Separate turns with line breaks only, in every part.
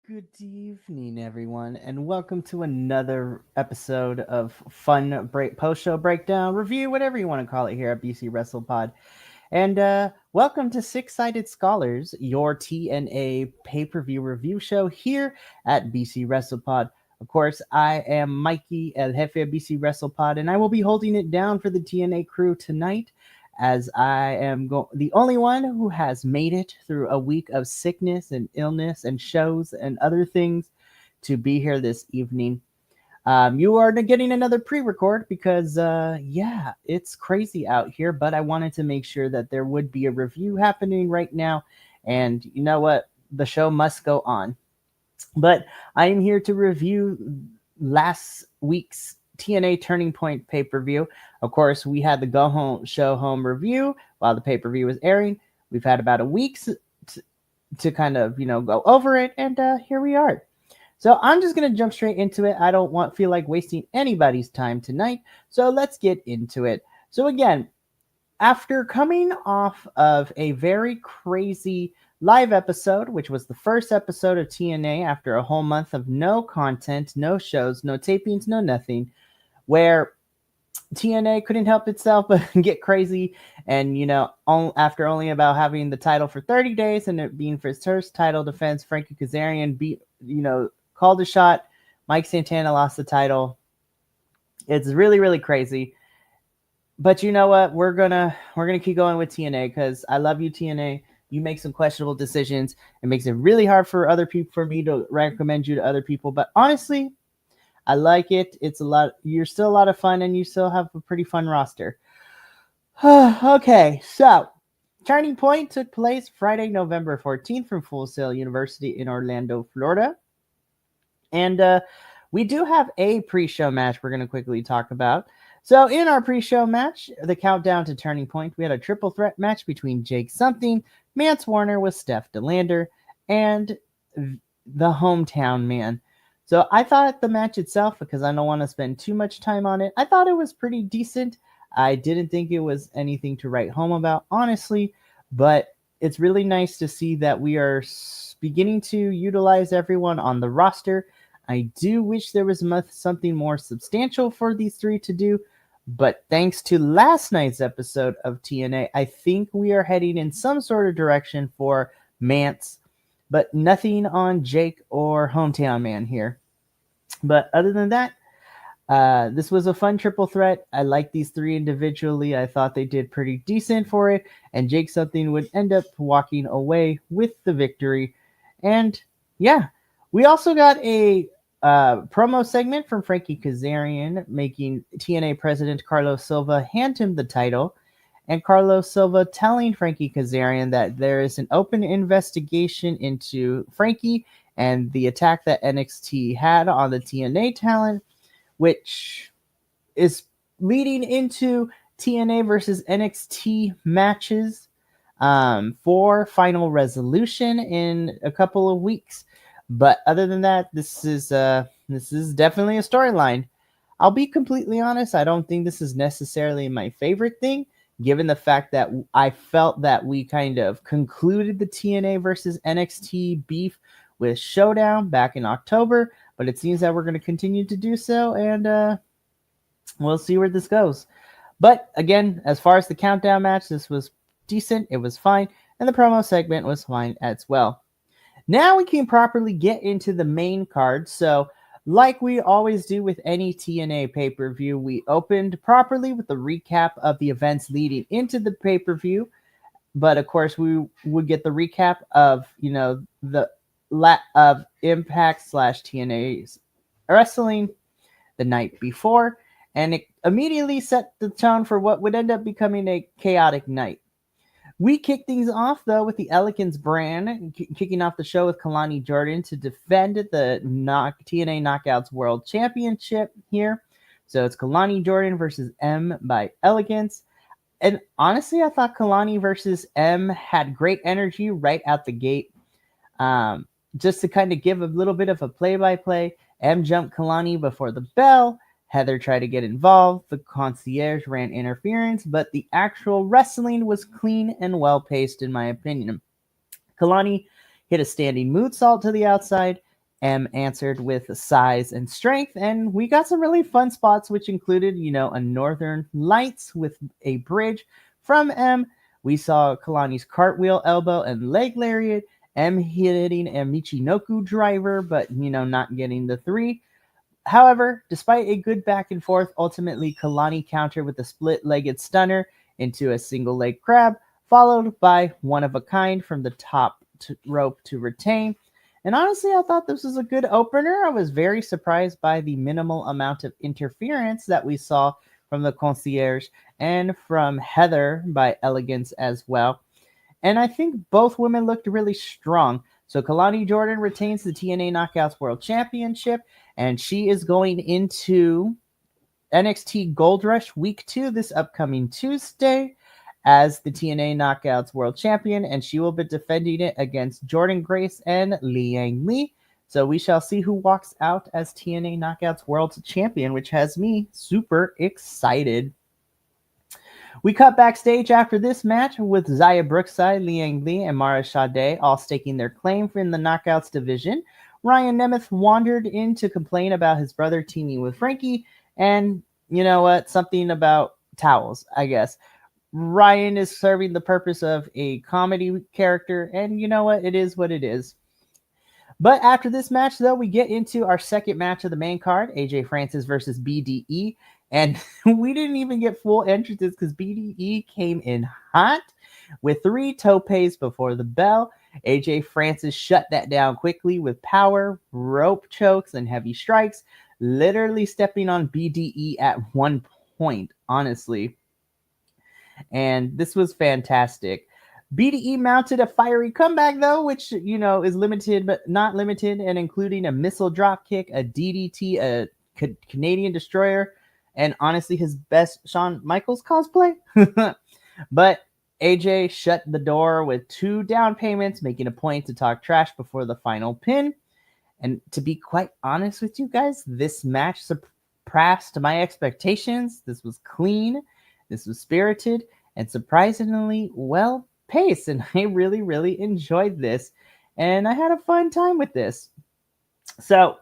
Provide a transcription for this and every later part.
Good evening, everyone, and welcome to another episode of Fun Break Post Show Breakdown Review, whatever you want to call it here at BC Wrestle Pod. And welcome to Six Sided Scholars, your TNA pay per view review show here at BC Wrestle Pod. Of course, I am Mikey El Jefe of BC Wrestle Pod, and I will be holding it down for the TNA crew tonight as I am the only one who has made it through a week of sickness and illness and shows and other things to be here this evening. You are getting another pre-record because, yeah, it's crazy out here, but I wanted to make sure that there would be a review happening right now. And you know what? The show must go on. But I am here to review last week's TNA Turning Point pay-per-view. Of course, we had the Go Home Show Home review while the pay-per-view was airing. We've had about a week to kind of, go over it, and here we are. So I'm just going to jump straight into it. I don't feel like wasting anybody's time tonight. So let's get into it. So again, after coming off of a very crazy live episode, which was the first episode of TNA after a whole month of no content, no shows, no tapings, no nothing, where TNA couldn't help itself but get crazy. And, after only about having the title for 30 days and it being for his first title defense, Frankie Kazarian called a shot. Mike Santana lost the title. It's really, really crazy. But you know what? We're gonna keep going with TNA because I love you, TNA. You make some questionable decisions. It makes it really hard for other people, for me to recommend you to other people. But honestly, I like it. It's a lot. You're still a lot of fun, and you still have a pretty fun roster. Okay, so Turning Point took place Friday, November 14th from Full Sail University in Orlando, Florida. And we do have a pre-show match we're going to quickly talk about. So in our pre-show match, the countdown to Turning Point, we had a triple threat match between Jake Something, Mance Warner with Steph DeLander, and the Hometown Man. So I thought the match itself, because I don't want to spend too much time on it, I thought it was pretty decent. I didn't think it was anything to write home about, honestly, but it's really nice to see that we are beginning to utilize everyone on the roster. I do wish there was something more substantial for these three to do, but thanks to last night's episode of TNA, I think we are heading in some sort of direction for Mance, but nothing on Jake or Hometown Man here. But other than that, this was a fun triple threat. I like these three individually. I thought they did pretty decent for it, and Jake Something would end up walking away with the victory. And yeah, we also got a promo segment from Frankie Kazarian, making TNA president Carlos Silva hand him the title, and Carlos Silva telling Frankie Kazarian that there is an open investigation into Frankie and the attack that NXT had on the TNA talent, which is leading into TNA versus NXT matches for Final Resolution in a couple of weeks. But other than that, this is definitely a storyline. I'll be completely honest, I don't think this is necessarily my favorite thing, given the fact that I felt that we kind of concluded the TNA versus NXT beef with Showdown back in October, but it seems that we're going to continue to do so, and we'll see where this goes. But again, as far as the countdown match, this was decent, it was fine, and the promo segment was fine as well. Now we can properly get into the main card. So, like we always do with any TNA pay-per-view, we opened properly with the recap of the events leading into the pay-per-view. But of course, we would get the recap of, the of Impact / TNA's wrestling the night before, and it immediately set the tone for what would end up becoming a chaotic night. We kick things off, though, with the Elegance brand kicking off the show with Kalani Jordan to defend the TNA Knockouts World Championship here. So it's Kalani Jordan versus M by Elegance. And honestly, I thought Kalani versus M had great energy right out the gate. Just to kind of give a little bit of a play-by-play, M jumped Kalani before the bell. Heather tried to get involved. The concierge ran interference, but the actual wrestling was clean and well-paced, in my opinion. Kalani hit a standing moonsault to the outside. M answered with size and strength, and we got some really fun spots, which included, a Northern Lights with a bridge from M. We saw Kalani's cartwheel, elbow, and leg lariat. M hitting a Michinoku driver, but, not getting the 3. However, despite a good back and forth, ultimately Kalani countered with a split-legged stunner into a single leg crab, followed by one of a kind from the top rope to retain. And honestly, I thought this was a good opener. I was very surprised by the minimal amount of interference that we saw from the concierge and from Heather by Elegance as well. And I think both women looked really strong. So Kalani Jordan retains the TNA Knockouts World Championship, and she is going into NXT Gold Rush Week 2 this upcoming Tuesday as the TNA Knockouts World Champion, and she will be defending it against Jordan Grace and Liang Li. So we shall see who walks out as TNA Knockouts World Champion, which has me super excited. We cut backstage after this match with Xia Brookside, Liang Li, and Mara Sade all staking their claim in the Knockouts division. Ryan Nemeth wandered in to complain about his brother teaming with Frankie, and you know what? Something about towels, I guess. Ryan is serving the purpose of a comedy character, and you know what? It is what it is. But after this match, though, we get into our second match of the main card, AJ Francis versus BDE. And we didn't even get full entrances because BDE came in hot with 3 topes before the bell. AJ Francis shut that down quickly with power, rope chokes, and heavy strikes, literally stepping on BDE at one point, honestly. And this was fantastic. BDE mounted a fiery comeback, though, which, is limited but not limited, and including a missile drop kick, a DDT, a Canadian Destroyer, and honestly, his best Shawn Michaels cosplay. But AJ shut the door with 2 down payments, making a point to talk trash before the final pin. And to be quite honest with you guys, this match surpassed my expectations. This was clean, this was spirited, and surprisingly well paced. And I really, really enjoyed this. And I had a fun time with this. So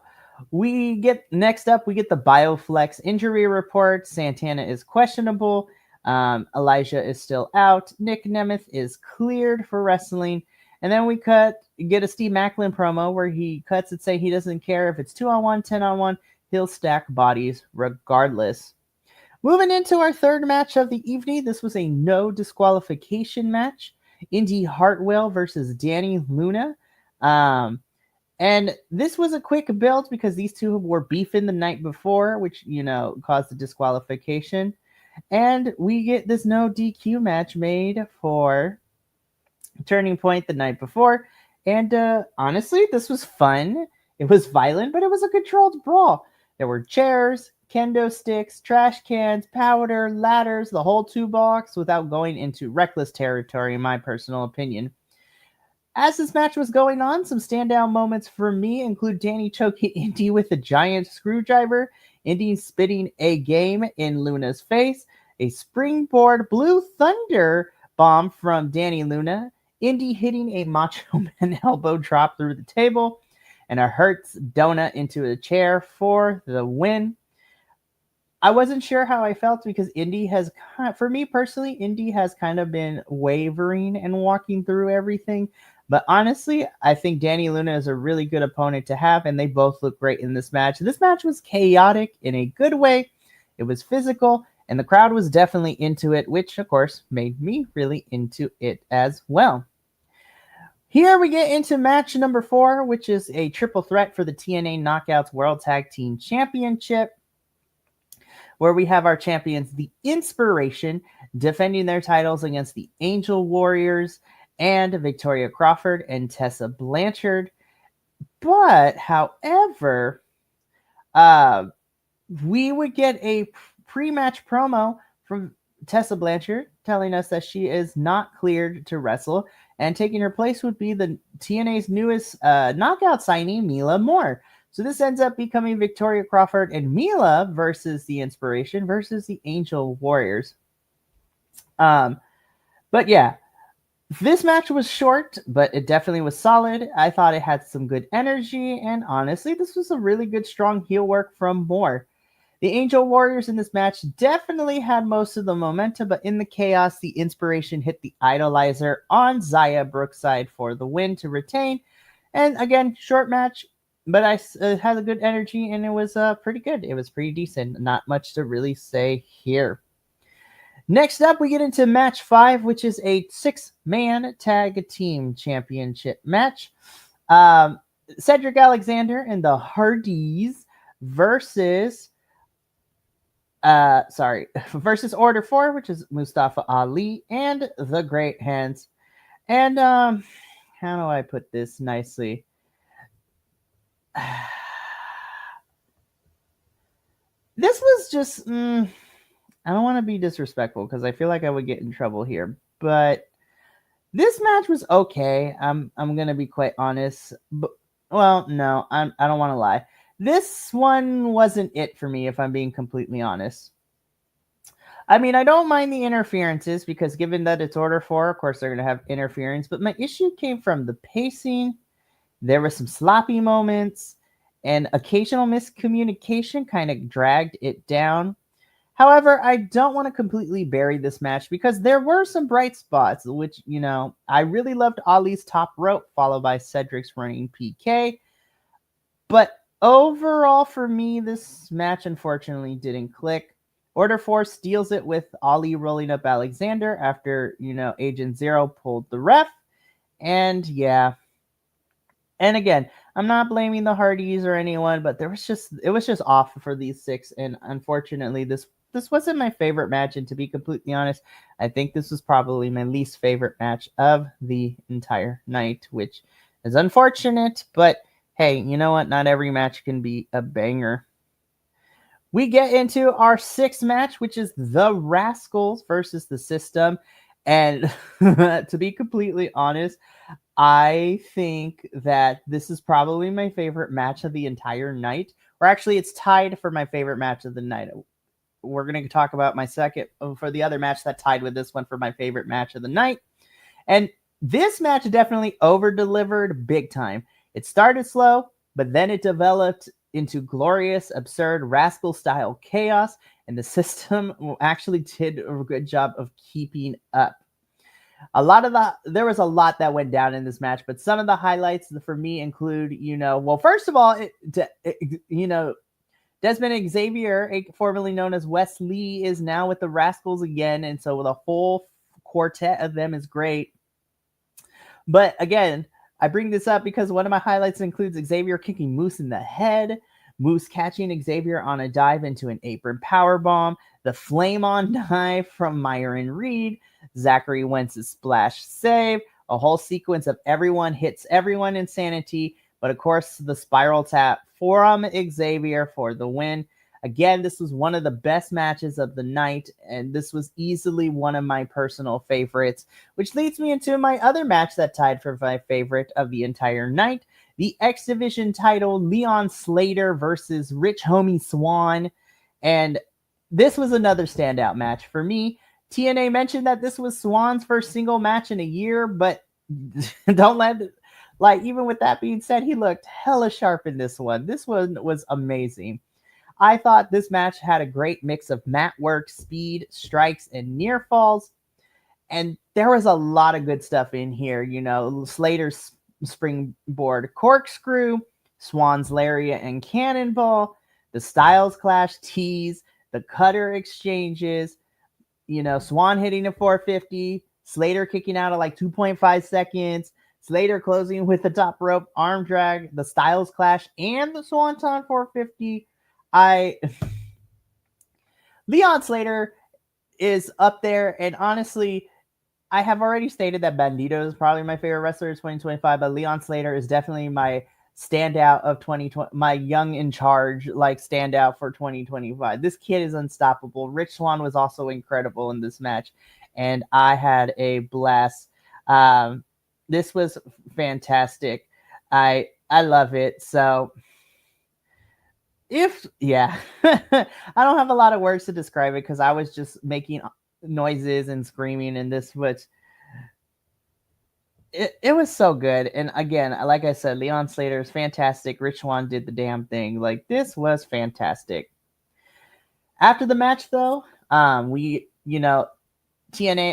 we get the BioFlex injury report. Santana is questionable. Elijah is still out. Nick Nemeth is cleared for wrestling. And then we get a Steve Macklin promo where he cuts and say he doesn't care if it's 2-on-1, 10-on-1. He'll stack bodies regardless. Moving into our third match of the evening, this was a no disqualification match. Indy Hartwell versus Danny Luna. And this was a quick build because these two were beefing the night before, which, caused the disqualification. And we get this no DQ match made for Turning Point the night before. And honestly, this was fun. It was violent, but it was a controlled brawl. There were chairs, kendo sticks, trash cans, powder, ladders, the whole toolbox without going into reckless territory, in my personal opinion. As this match was going on, some standout moments for me include Danny choking Indy with a giant screwdriver, Indy spitting a game in Luna's face, a springboard Blue Thunder bomb from Danny Luna, Indy hitting a Macho Man elbow drop through the table, and a Hertz donut into a chair for the win. I wasn't sure how I felt because Indy has, for me personally, Indy has kind of been wavering and walking through everything. But honestly, I think Danny Luna is a really good opponent to have, and they both look great in this match. This match was chaotic in a good way. It was physical, and the crowd was definitely into it, which, of course, made me really into it as well. Here we get into match number 4, which is a triple threat for the TNA Knockouts World Tag Team Championship, where we have our champions, The Inspiration, defending their titles against the Angel Warriors and Victoria Crawford and Tessa Blanchard. But, however, we would get a pre-match promo from Tessa Blanchard telling us that she is not cleared to wrestle, and taking her place would be the TNA's newest knockout signee, Mila Moore. So this ends up becoming Victoria Crawford and Mila versus The Inspiration versus the Angel Warriors. But yeah, This match was short, but it definitely was solid. I thought it had some good energy, and honestly, this was a really good, strong heel work from Moore. The Angel Warriors in this match definitely had most of the momentum, but in the chaos, the inspiration hit the Idolizer on Zaya Brookside for the win to retain. And again, short match, but it had a good energy, and it was pretty good. It was pretty decent. Not much to really say here. Next up, we get into match 5, which is a 6-man tag team championship match. Cedric Alexander and the Hardys versus versus Order 4, which is Mustafa Ali and the Great Hands. And how do I put this nicely? This was just I don't want to be disrespectful because I feel like I would get in trouble here, but this match was okay. I'm gonna be quite honest. But, well, no, I don't want to lie. This one wasn't it for me, if I'm being completely honest. I mean, I don't mind the interferences because given that it's Order 4, of course they're going to have interference. But my issue came from the pacing. There were some sloppy moments, and occasional miscommunication kind of dragged it down. However, I don't want to completely bury this match because there were some bright spots, which, I really loved Ali's top rope, followed by Cedric's running PK. But overall, for me, this match unfortunately didn't click. Order 4 steals it with Ali rolling up Alexander after, Agent Zero pulled the ref. And yeah. And again, I'm not blaming the Hardys or anyone, but it was just off for these 6. And unfortunately, this wasn't my favorite match. And to be completely honest, I think this was probably my least favorite match of the entire night, which is unfortunate. But hey, you know what? Not every match can be a banger. We get into our 6th match, which is the Rascals versus the System. And to be completely honest, I think that this is probably my favorite match of the entire night. Or actually, it's tied for my favorite match of the night. We're going to talk about my second for the other match that tied with this one for my favorite match of the night. And this match definitely over-delivered big time. It started slow, but then it developed into glorious, absurd, rascal-style chaos, and the System actually did a good job of keeping up. There was a lot that went down in this match, but some of the highlights for me include, first of all, Desmond Xavier, formerly known as Wes Lee, is now with the Rascals again, and so the whole quartet of them is great. But again, I bring this up because one of my highlights includes Xavier kicking Moose in the head, Moose catching Xavier on a dive into an apron powerbomb, the flame on dive from Myron Reed, Zachary Wentz's splash save, a whole sequence of everyone hits everyone insanity, but of course the spiral tap from Xavier for the win. Again, this was one of the best matches of the night, and this was easily one of my personal favorites, which leads me into my other match that tied for my favorite of the entire night, the X Division title, Leon Slater versus Rich Homie Swan. And this was another standout match for me. TNA mentioned that this was Swan's first single match in a year, but don't let it, even with that being said, he looked hella sharp in this one. This one was amazing. I thought this match had a great mix of mat work, speed, strikes, and near falls. And there was a lot of good stuff in here. Slater's springboard corkscrew, Swan's lariat and cannonball, the Styles Clash tease, the cutter exchanges, Swan hitting a 450, Slater kicking out of 2.5 seconds, Slater closing with the top rope arm drag, the Styles Clash, and the Swanton 450. Leon Slater is up there, and honestly, I have already stated that Bandito is probably my favorite wrestler of 2025, but Leon Slater is definitely my standout of 2020, my young in charge standout for 2025. This kid is unstoppable. Rich Swann was also incredible in this match, and I had a blast. This was fantastic. I love it. So I don't have a lot of words to describe it because I was just making noises and screaming, and this was it was so good. And again, like I said, Leon Slater is fantastic. Rich Swann did the damn thing. Like, this was fantastic. After the match, though, TNA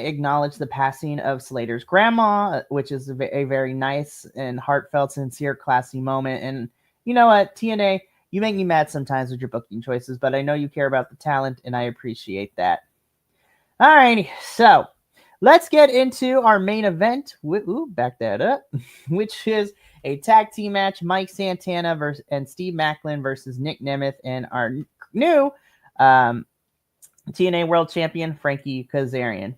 acknowledged the passing of Slater's grandma, which is a very nice and heartfelt, sincere, classy moment. And you know what, TNA, you make me mad sometimes with your booking choices, but I know you care about the talent, and I appreciate that. Alrighty, so let's get into our main event. Back that up, which is a tag team match: Mike Santana and Steve Maclin versus Nick Nemeth and our new TNA World Champion Frankie Kazarian.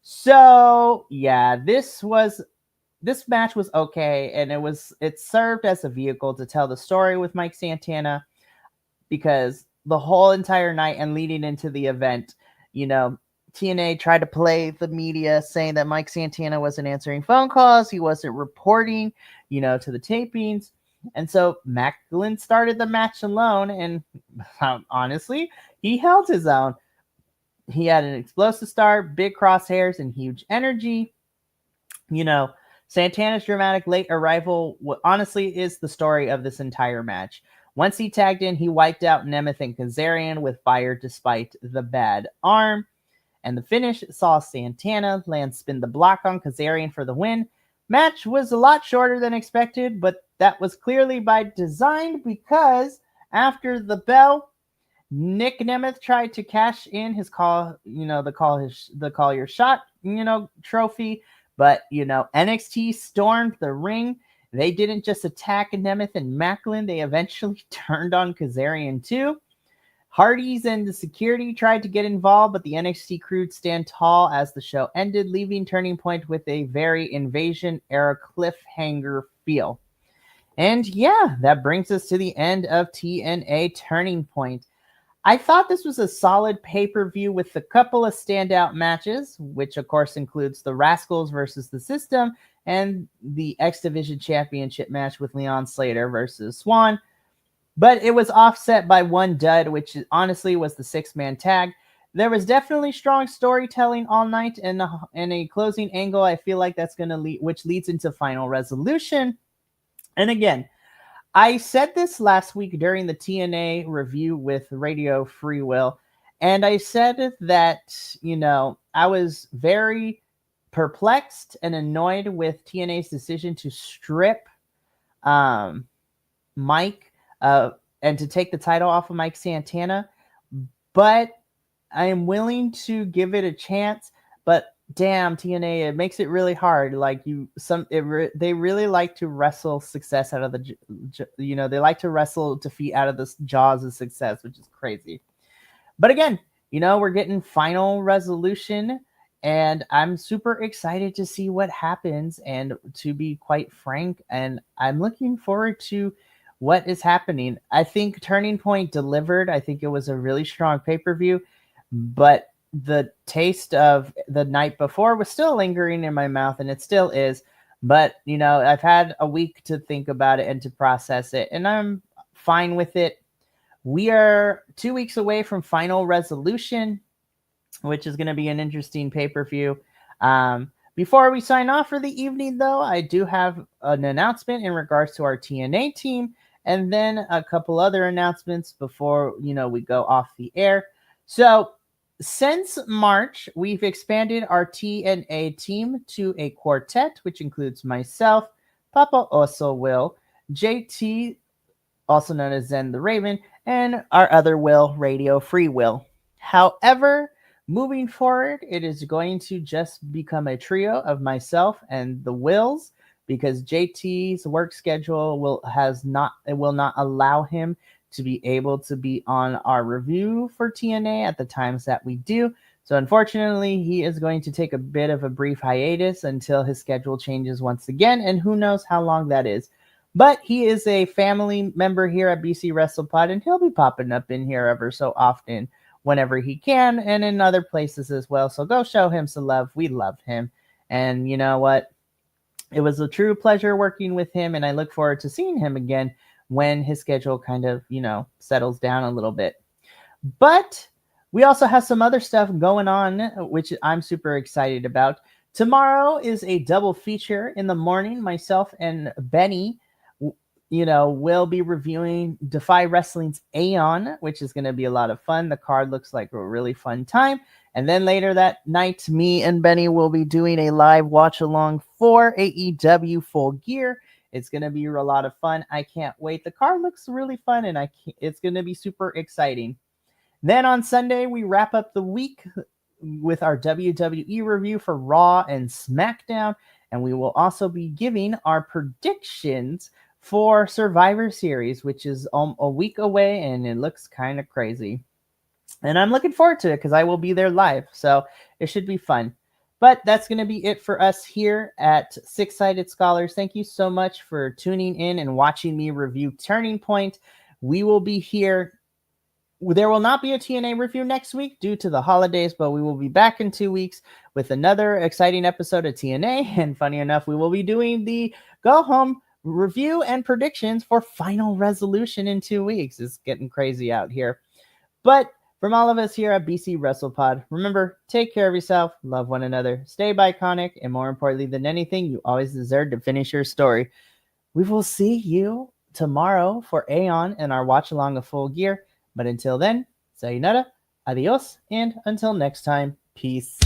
So yeah, this match was okay, and it served as a vehicle to tell the story with Mike Santana, because the whole entire night and leading into the event, TNA tried to play the media saying that Mike Santana wasn't answering phone calls, he wasn't reporting, to the tapings. And so Macklin started the match alone, and honestly, he held his own. He had an explosive start, big crosshairs, and huge energy. Santana's dramatic late arrival honestly is the story of this entire match. Once he tagged in, he wiped out Nemeth and Kazarian with fire despite the bad arm. And the finish saw Santana land spin the block on Kazarian for the win. Match was a lot shorter than expected, but that was clearly by design, because after the bell, Nick Nemeth tried to cash in his the call your shot, trophy, but NXT stormed the ring. They didn't just attack Nemeth and Macklin, they eventually turned on Kazarian too. Hardys and the security tried to get involved, but the NXT crew stand tall as the show ended, leaving Turning Point with a very Invasion-era cliffhanger feel. And yeah, that brings us to the end of TNA Turning Point. I thought this was a solid pay-per-view with a couple of standout matches, which of course includes the Rascals versus the System and the X Division Championship match with Leon Slater versus Swann. But it was offset by one dud, which honestly was the 6-man tag. There was definitely strong storytelling all night, and a closing angle. I feel like that's going to which leads into Final Resolution. And again, I said this last week during the TNA review with Radio Free Will, and I said that, I was very perplexed and annoyed with TNA's decision to strip Mike and to take the title off of Mike Santana, but I am willing to give it a chance. But damn, TNA, it makes it really hard. Like they really like to wrestle success out of they like to wrestle defeat out of the jaws of success, which is crazy. But again, we're getting Final Resolution, and I'm super excited to see what happens. And to be quite frank, and I'm looking forward to what is happening. I think Turning Point delivered. I think it was a really strong pay-per-view, but the taste of the night before was still lingering in my mouth, and it still is. But, I've had a week to think about it and to process it, and I'm fine with it. We are 2 weeks away from Final Resolution, which is going to be an interesting pay-per-view. Before we sign off for the evening, though, I do have an announcement in regards to our TNA team, and then a couple other announcements before, we go off the air. So since March, we've expanded our TNA team to a quartet, which includes myself, Papa Oso Will, JT, also known as Zen the Raven, and our other Will, Radio Free Will. However, moving forward, it is going to just become a trio of myself and the Wills, because JT's work schedule will not allow him to be able to be on our review for TNA at the times that we do. So unfortunately, he is going to take a bit of a brief hiatus until his schedule changes once again, and who knows how long that is. But he is a family member here at BC WrestlePod, and he'll be popping up in here ever so often whenever he can, and in other places as well. So go show him some love. We love him. And you know what? It was a true pleasure working with him, and I look forward to seeing him again when his schedule kind of, settles down a little bit. But we also have some other stuff going on, which I'm super excited about. Tomorrow is a double feature. In the morning, myself and Benny, will be reviewing Defy Wrestling's Aeon, which is going to be a lot of fun. The card looks like a really fun time. And then later that night, me and Benny will be doing a live watch along for AEW Full Gear. It's going to be a lot of fun. I can't wait. The card looks really fun, and it's going to be super exciting. Then on Sunday, we wrap up the week with our WWE review for Raw and SmackDown, and we will also be giving our predictions for Survivor Series, which is a week away, and it looks kind of crazy. And I'm looking forward to it because I will be there live, so it should be fun. But that's going to be it for us here at Six Sided Scholars. Thank you so much for tuning in and watching me review Turning Point. We will be here. There will not be a TNA review next week due to the holidays, but we will be back in 2 weeks with another exciting episode of TNA. And funny enough, we will be doing the go home review and predictions for Final Resolution in 2 weeks. It's getting crazy out here. But from all of us here at BC WrestlePod, remember, take care of yourself, love one another, stay Bi-Conic, and more importantly than anything, you always deserve to finish your story. We will see you tomorrow for Aeon and our watch along of Full Gear. But until then, sayonara, adios, and until next time, peace.